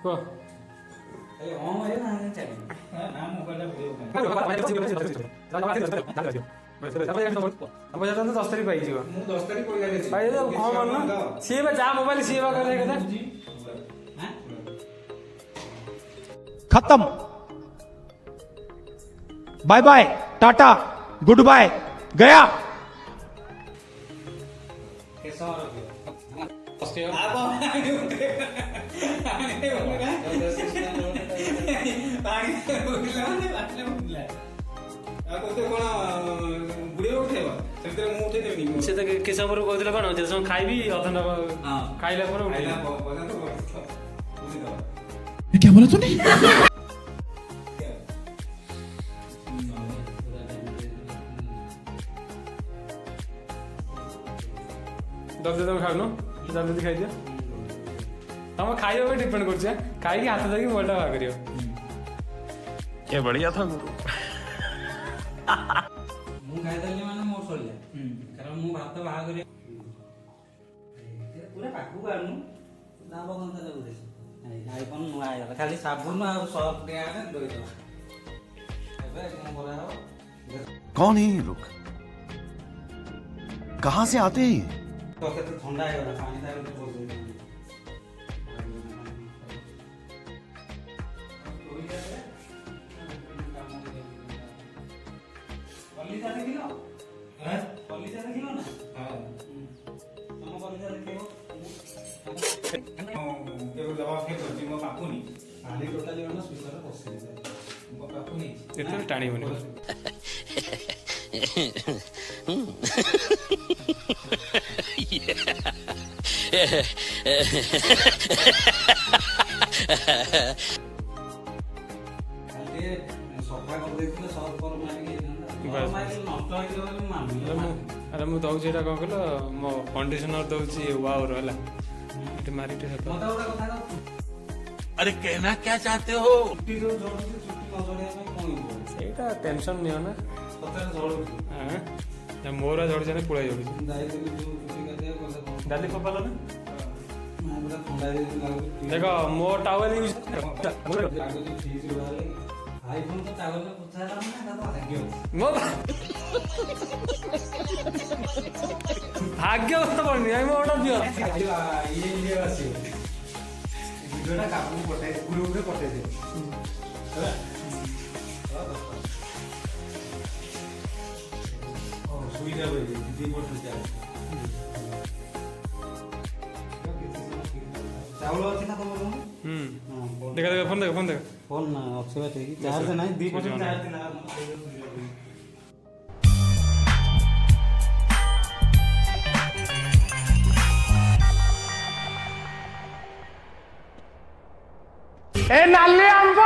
କୁହ। ପଇସା 10 ତାରିଖ ପାଇଯିବ। କଣ ମାନୁନ ସିଏ ବା ଯାହା ମୋବାଇଲ ସିଏ ବା କହିଲେ କଥା। खत्म। Bye bye, tata, goodbye, गया। ସେ ତ କିଛି ସମୟ କହୁଥିଲେ କଣ ଯେ ସମୟ ଖାଇବି ଅଧଘଣ୍ଟା ଖାଇଲା ପରେ क्या बोला तूने? ଜଲ୍ଦି ତମେ ଖାଉନ ଜଲ୍ଦି ଖାଇଦିଅ। ତମ ଖାଇବା ଉପରେ ଡିପେଣ୍ଡ କରୁଛି ଖାଇକି ହାତ ଧରିକି ମୋବାଇଲଟା ବାହାର କରିବ। क्या बढ़िया था गुरु। ମୁଁ ଖାଇଦେଲି ମାନେ ମୋର ସରିଲା କାରଣ ମୁଁ ଭାତ ବାହାର କରି ପୁରା ପାଖକୁ ଆଣୁନୁ ଦାବ କନ୍ତା ଦେବୁ ଦେଖି ଆଇଫୋନ ନୂଆ ହେଇଗଲା ଖାଲି ସାବୁନ ଆଉ ସର୍ଫ ଟିକେ ଆଣେ ଧୋଇଦେବା ଏବେ କଣ କରାହବ। कौन है ये लोग? कहाँ से आते हैं ये? କେତେ ଥଣ୍ଡା ହେଇଗଲା ପାଣି ତା ଭିତରେ ପଶି କଲିଜା ଦେଖିଲ କଲିଜା ଦେଖିଲ ନା ତମ କଲିଜା ଦେଖିବ କେବେ ଦବା ଫେକ କରିଛି ମୋ ପାପୁନି କାଲି ଟୋଟାଲି ମାନେ ସୁଇଚରେ ବସେଇ ମୋ ପାପୁନି ଏତେ ଟାଣିବନି। ସଫା କରିଦେଇଥିଲେ ସର୍ଫ ଫର୍ଫ ମାରିକି ନଷ୍ଟ ହେଇଯିବ ବୋଲି ମୁଁ ଆରେ ମୁଁ ଦଉଛି ଏଇଟା କଣ କହିଲ ମୋ କଣ୍ଡିସନର ଦଉଛି ୱାଓର ହେଲା ଏଠି ମାରିକି ମତେ ଗୋଟେ କଥା କହ अरे कहना क्या चाहते हो? ଚୁଟି ଯୋଉ ଝଡୁଛି ଚୁଟି ନ ଝଡିବା ପାଇଁ କଣ ହେଇଯିବ ସେଇଟା ଟେନସନ ନିଅ ନା। ସତରେ ଝଡୁଛି ମୋର ଝଡୁଛି ପୁଳାଇ ଝଡୁଛି। ଯାଇଥିଲି ଯୋଉ ଚୁଟି କାଟିବାକୁ ଗଲେ କଣ ଡାଲି ଫୋପାଲ ନା ମୁଁ ପୁରା ଥଣ୍ଡା ହେଇଯାଇଛି ଲାଗୁଛି ଦେଖ ମୋ ଟାୱେଲ ୟୁଜ ଲାଗୁଛି ଫ୍ରିଜ ରୁ ବାହାରି ଆଇଫୋନ ତ ଟାୱେଲ ପୋଛା ହେଲା ମାନେ ତା ତ ଭାଗ୍ୟ ଅଛି ମୋ ଭାଗ୍ୟ ପଡୁନି ମୋ ଗୋଟେ ଦିଅ ଇଏ ଆସିବ ଭିଡ଼ିଓଟା କାହାକୁ ପଠାଇ ଗ୍ରୁପରେ ପଠାଇ ଦିଅ ହେଲା ସୁବିଧା ରହିଯାଇଛି 2 ବର୍ଷ ଚାଉଳ ଅଛି ନା ତମର? ଦେଖ ଦେଖ ଫୋନ ଦେଖ ଫୋନ ଦେଖ ଫୋନ ନା ଅଛି ବା ଠିକ ଚାର୍ଜ ନାହିଁ 2% ଚାର୍ଜ ଥିଲା ଏ ନାଲି ଆମ୍ବ